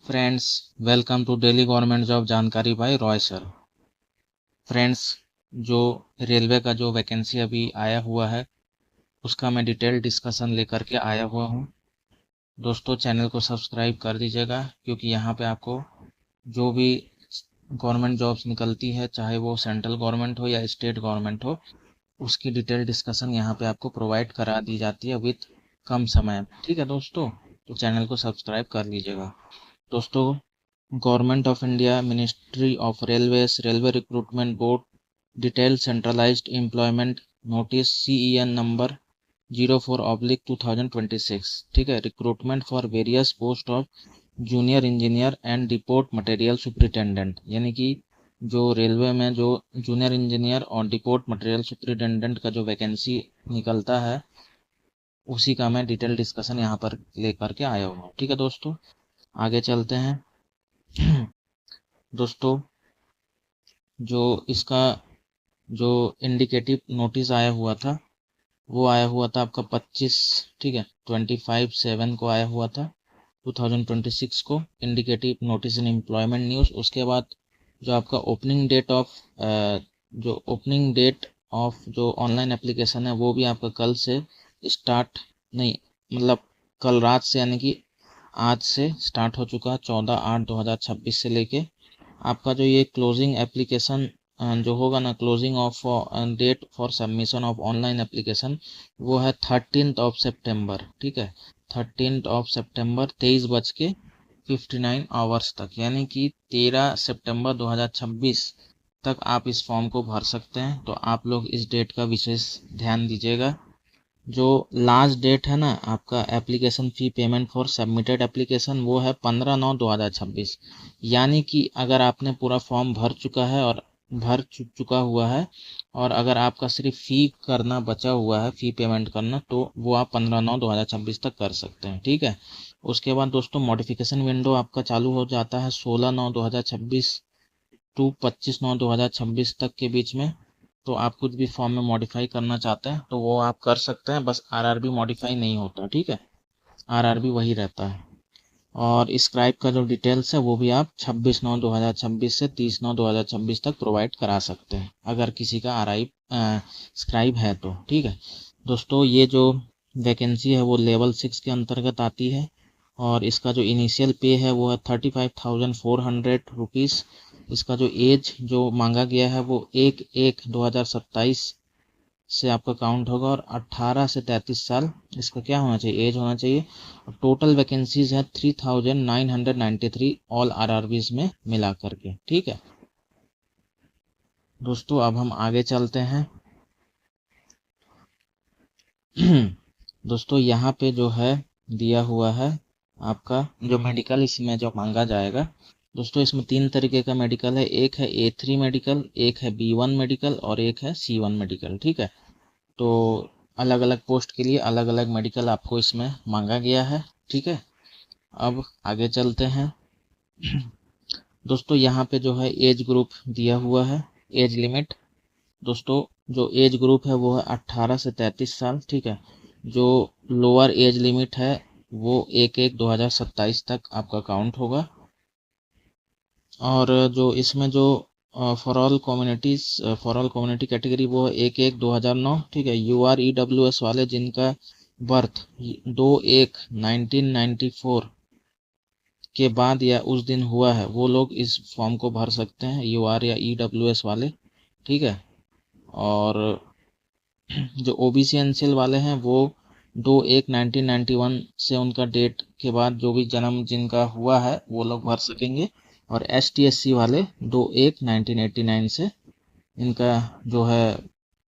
Friends, welcome to daily government job जानकारी by Roy sir. Friends, जो railway का जो वैकेंसी अभी आया हुआ है उसका मैं डिटेल डिस्कशन लेकर के आया हुआ हूँ। दोस्तों, चैनल को सब्सक्राइब कर दीजिएगा क्योंकि यहाँ पे आपको जो भी गवर्नमेंट जॉब्स निकलती है, चाहे वो सेंट्रल गवर्नमेंट हो या स्टेट गवर्नमेंट हो, उसकी डिटेल डिस्कशन यहाँ पे आपको प्रोवाइड करा दी जाती है विथ कम समय में। ठीक है दोस्तों, तो चैनल को सब्सक्राइब कर लीजिएगा। दोस्तों, government of India, ministry of railways, railway recruitment board, detail centralised employment notice CEN number 04/2026। ठीक है, recruitment for various post of junior engineer and depot material superintendent, यानी कि जो रेलवे में जो जूनियर इंजीनियर और डिपोट मटेरियल सुपरिटेंडेंट का जो वैकेंसी निकलता है उसी का मैं डिटेल डिस्कशन यहाँ पर लेकर के आया हूँ। ठीक है दोस्तों, आगे चलते हैं। दोस्तों, जो इसका जो इंडिकेटिव नोटिस आया हुआ था वो आया हुआ था आपका 25, ठीक है, 25/7 को आया हुआ था 2026 को, indicative notice in employment news. उसके बाद जो आपका ओपनिंग डेट ऑफ जो ऑनलाइन एप्लीकेशन है वो भी आपका कल से स्टार्ट, नहीं मतलब कल रात से, यानी कि आज से स्टार्ट हो चुका 14/8/2026 से लेके आपका जो ये क्लोजिंग एप्लीकेशन जो होगा ना, closing of date for submission of online application, वो है 13 सितंबर। ठीक है, 13 सितंबर 23:59 तक, यानी कि 13 सितंबर 2026 तक आप इस फॉर्म को भर सकते हैं। तो आप लोग इस डेट का विशेष ध्यान दीजिएगा। जो लास्ट डेट है ना आपका application fee payment for submitted application, वो है 15/9/2026। यानी कि अगर आपने पूरा फॉर्म भर चुका है और चुका हुआ है और अगर आपका सिर्फ फ़ी करना बचा हुआ है, फ़ी पेमेंट करना, तो वो आप 15/9/2026 तक कर सकते हैं। ठीक है, उसके बाद दोस्तों मॉडिफिकेशन विंडो आपका चालू हो जाता है 16/9/2026 टू 25/9/2026 तक के बीच में। तो आप कुछ भी फॉर्म में मॉडिफाई करना चाहते हैं तो वो आप कर सकते हैं, बस RRB मॉडिफाई नहीं होता। ठीक है, RRB वही रहता है। और स्क्राइब का जो डिटेल्स है वो भी आप 26/9/2026 से 30/9/2026 तक प्रोवाइड करा सकते हैं अगर किसी का स्क्राइब है तो। ठीक है दोस्तों, ये जो वैकेंसी है वो लेवल 6 के अंतर्गत आती है और इसका जो इनिशियल पे है वो है 35,400 रुपीज़। इसका जो एज जो मांगा गया है वो 1/1/2027 से आपका काउंट होगा और 18 से 33 साल इसका क्या होना चाहिए, एज होना चाहिए। टोटल वैकेंसीज है 3,993 ऑल RRBs में मिला करके। ठीक है दोस्तों, अब हम आगे चलते हैं। दोस्तों, यहाँ पे जो है दिया हुआ है आपका जो मेडिकल इसमें जो मांगा जाएगा। दोस्तों, इसमें 3 तरीके का मेडिकल है, एक है A3 मेडिकल, एक है B1 मेडिकल और एक है C1 मेडिकल। ठीक है, तो अलग अलग पोस्ट के लिए अलग अलग मेडिकल आपको इसमें मांगा गया है। ठीक है, अब आगे चलते हैं। दोस्तों, यहाँ पे जो है एज ग्रुप दिया हुआ है, एज लिमिट। दोस्तों, जो एज ग्रुप है वो है 18 से 33 साल। ठीक है, जो लोअर एज लिमिट है वो 1/1/2027 तक आपका काउंट होगा। और जो इसमें जो फॉर ऑल कम्युनिटी कैटेगरी वो है 1/1/2009। ठीक है, UREWS वाले जिनका बर्थ 2/1/1994 के बाद या उस दिन हुआ है वो लोग इस फॉर्म को भर सकते हैं, UR या EWS वाले। ठीक है, और जो OBC NCL वाले हैं वो 2/1/1991 से उनका डेट के बाद जो भी जन्म जिनका हुआ है वो लोग भर सकेंगे। और ST SC वाले 2/1/1989 से इनका जो है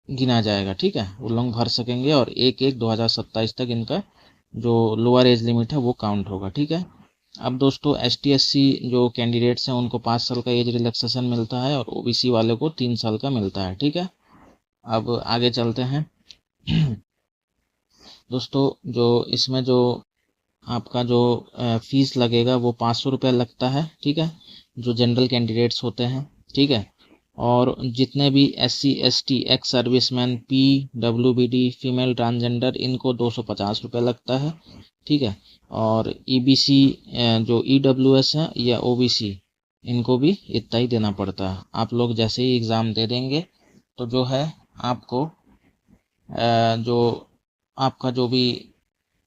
गिना जाएगा। ठीक है, वो लोग भर सकेंगे और 1/1/2027 तक इनका जो लोअर एज लिमिट है वो काउंट होगा। ठीक है, अब दोस्तों ST SC जो कैंडिडेट्स हैं उनको 5 साल का एज रिलैक्सेशन मिलता है और OBC वाले को 3 साल का मिलता है। ठीक है, अब आगे चलते हैं। दोस्तों, जो इसमें जो आपका जो फीस लगेगा वो 500 रुपये लगता है। ठीक है, जो जनरल कैंडिडेट्स होते हैं। ठीक है, और जितने भी SC ST ex serviceman PWBD female transgender इनको 250 रुपये लगता है। ठीक है, और ईबीसी जो ईडब्ल्यूएस है या ओबीसी, इनको भी इतना ही देना पड़ता है। आप लोग जैसे ही एग्ज़ाम दे देंगे तो जो है आपको जो आपका जो भी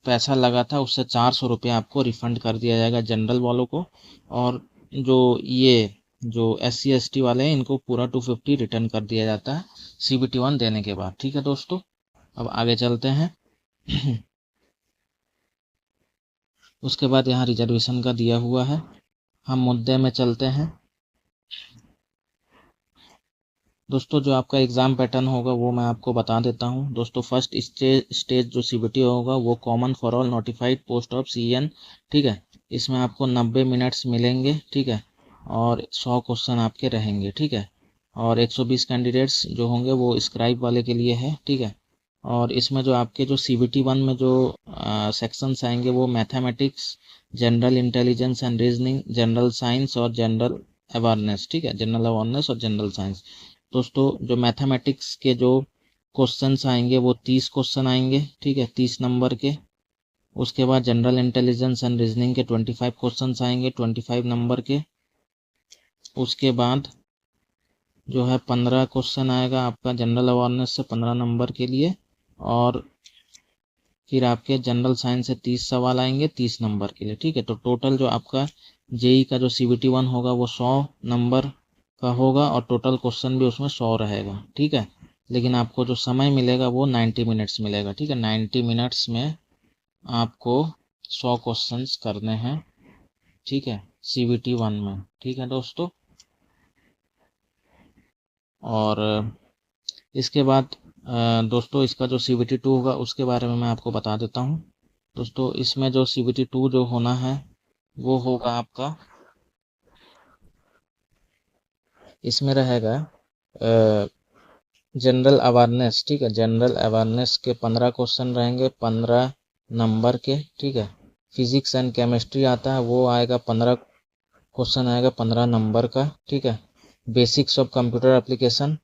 पैसा लगा था उससे 400 रुपये आपको रिफ़ंड कर दिया जाएगा जनरल वालों को, और जो ये जो SC ST वाले हैं इनको पूरा 250 रिटर्न कर दिया जाता है CBT 1 देने के बाद। ठीक है दोस्तों, अब आगे चलते हैं। उसके बाद यहाँ रिजर्वेशन का दिया हुआ है। हम मुद्दे में चलते हैं दोस्तों। जो आपका एग्ज़ाम पैटर्न होगा वो मैं आपको बता देता हूँ दोस्तों। फर्स्ट स्टेज जो CBT होगा वो common for all notified post of CN, ठीक है। इसमें आपको 90 मिनट्स मिलेंगे, ठीक है, और 100 क्वेश्चन आपके रहेंगे, ठीक है। और 120 कैंडिडेट्स जो होंगे वो स्क्राइब वाले के लिए है, ठीक है। और इसमें जो आपके जो CBT 1 में जो सेक्शंस आएंगे वो mathematics, general intelligence and reasoning, general science और जनरल अवेयरनेस, ठीक है, जनरल अवेयरनेस और जनरल साइंस। दोस्तों जो मैथमेटिक्स के जो क्वेश्चंस आएंगे वो 30 क्वेश्चन आएंगे, ठीक है, 30 नंबर के। उसके बाद जनरल इंटेलिजेंस एंड रीजनिंग के 25 क्वेश्चंस आएंगे 25 नंबर के। उसके बाद जो है 15 क्वेश्चन आएगा आपका जनरल अवेयरनेस से 15 नंबर के लिए। और फिर आपके जनरल साइंस से 30 सवाल आएंगे 30 नंबर के लिए, ठीक है। तो टोटल जो आपका जेई का जो CBT 1 होगा वो 100 नंबर का होगा और टोटल क्वेश्चन भी उसमें 100 रहेगा, ठीक है। लेकिन आपको जो समय मिलेगा वो 90 मिनट्स मिलेगा, ठीक है। 90 मिनट्स में आपको 100 क्वेश्चंस करने हैं, ठीक है, CBT 1 में, ठीक है दोस्तों। और इसके बाद दोस्तों इसका जो CBT 2 होगा उसके बारे में मैं आपको बता देता हूँ दोस्तों। इसमें जो CBT 2 जो होना है वो होगा आपका, इसमें रहेगा जनरल अवेयरनेस, ठीक है। जनरल अवेयरनेस के 15 क्वेश्चन रहेंगे 15 नंबर के, ठीक है। फिजिक्स एंड केमिस्ट्री आता है वो आएगा 15 क्वेश्चन आएगा 15 नंबर का, ठीक है। बेसिक्स ऑफ कंप्यूटर एप्लीकेशन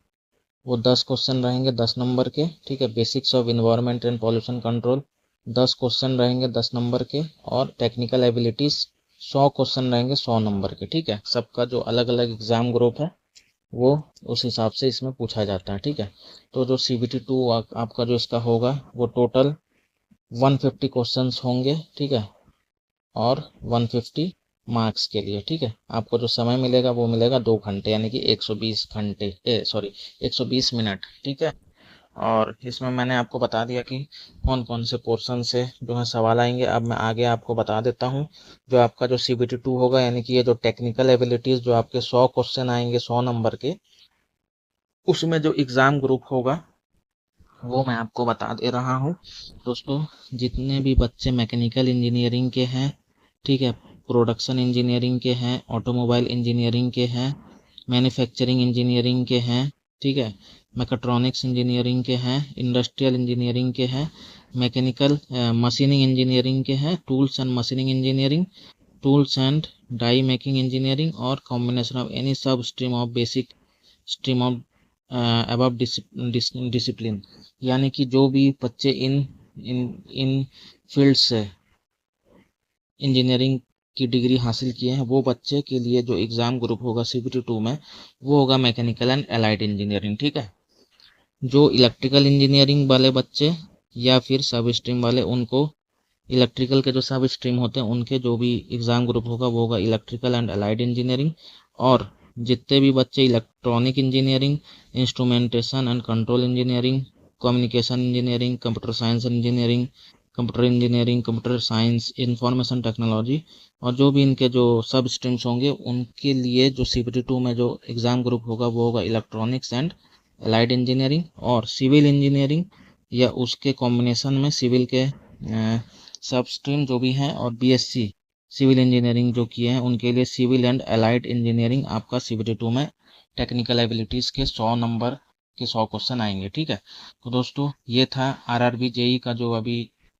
वो 10 क्वेश्चन रहेंगे 10 नंबर के, ठीक है। Basics of environment and pollution control 10 question रहेंगे 10 नंबर के। और टेक्निकल एबिलिटीज़ 100 क्वेश्चन रहेंगे 100 नंबर के, ठीक है। सबका जो अलग अलग एग्ज़ाम ग्रुप है वो उस हिसाब से इसमें पूछा जाता है, ठीक है। तो जो CBT 2 आपका जो इसका होगा वो टोटल 150 क्वेश्चंस होंगे, ठीक है, और 150 मार्क्स के लिए, ठीक है। आपको जो समय मिलेगा वो मिलेगा 2 घंटे, यानी कि 120 घंटे 120 मिनट, ठीक है। और इसमें मैंने आपको बता दिया कि कौन कौन से पोर्शन से जो है सवाल आएंगे। अब मैं आगे आपको बता देता हूँ जो आपका जो CBT 2 होगा, यानी कि ये जो टेक्निकल एबिलिटीज़ जो आपके 100 क्वेश्चन आएंगे 100 नंबर के, उसमें जो एग्ज़ाम ग्रुप होगा वो मैं आपको बता दे रहा हूँ दोस्तों। जितने भी बच्चे मैकेनिकल इंजीनियरिंग के हैं, ठीक है, प्रोडक्शन इंजीनियरिंग के हैं, ऑटोमोबाइल इंजीनियरिंग के हैं, मैन्युफैक्चरिंग इंजीनियरिंग के हैं, ठीक है, मैकेट्रॉनिक्स इंजीनियरिंग के हैं, इंडस्ट्रियल इंजीनियरिंग के हैं, मैकेनिकल मशीनिंग इंजीनियरिंग के हैं, tools and machining engineering, tools and die making engineering, और combination of any sub stream of basic stream of above discipline, यानी कि जो भी बच्चे इन इन इन फील्ड से इंजीनियरिंग की डिग्री हासिल किए हैं वो बच्चे के लिए जो एग्ज़ाम ग्रुप होगा CBT 2 में वो होगा मैकेनिकल एंड एलाइड इंजीनियरिंग, ठीक है। जो इलेक्ट्रिकल इंजीनियरिंग वाले बच्चे या फिर सब स्ट्रीम वाले, उनको इलेक्ट्रिकल के जो सब स्ट्रीम होते हैं उनके जो भी एग्ज़ाम ग्रुप होगा वो होगा इलेक्ट्रिकल एंड अलाइड इंजीनियरिंग। और जितने भी बच्चे electronic engineering, instrumentation and control engineering, communication engineering, computer science engineering, computer science, information technology, और जो भी इनके जो सब स्ट्रीम्स होंगे उनके लिए जो CBT 2 में जो एग्ज़ाम ग्रुप होगा वो होगा इलेक्ट्रॉनिक्स एंड अलाइड इंजीनियरिंग। और सिविल इंजीनियरिंग या उसके कॉम्बिनेशन में सिविल के सब स्ट्रीम जो भी हैं और BSc सिविल इंजीनियरिंग जो किए हैं उनके लिए सिविल एंड अलाइड इंजीनियरिंग आपका CBT 2 में टेक्निकल एबिलिटीज़ के 100 नंबर के 100 क्वेश्चन आएंगे, ठीक है। तो दोस्तों ये था RRB JEE का जो अभी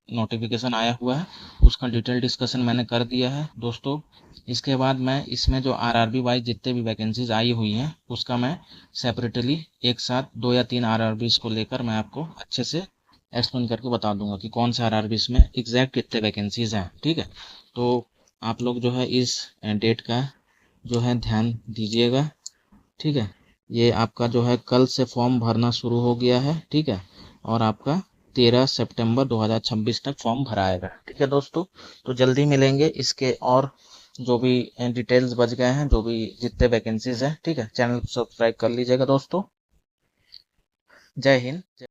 नोटिफिकेशन आया हुआ है, उसका डिटेल डिस्कशन मैंने कर दिया है दोस्तों। इसके बाद मैं इसमें जो RRB वाइज जितने भी वैकेंसीज आई हुई हैं उसका मैं सेपरेटली एक साथ 2 या 3 RRBs को लेकर मैं आपको अच्छे से एक्सप्लेन करके बता दूंगा कि कौन से आरआरबीस में एग्जैक्ट कितने वैकेंसीज हैं। ठीक है, तो आप लोग जो है इस डेट का जो है ध्यान दीजिएगा। ठीक है, ये आपका जो है कल से फॉर्म भरना शुरू हो गया है। ठीक है, और आपका 13 सितंबर 2026 तक फॉर्म भराएगा। ठीक है दोस्तों, तो जल्दी मिलेंगे इसके और जो भी डिटेल्स बच गए हैं, जो भी जितने वैकेंसीज हैं। ठीक है, चैनल को सब्सक्राइब कर लीजिएगा दोस्तों। जय हिंद।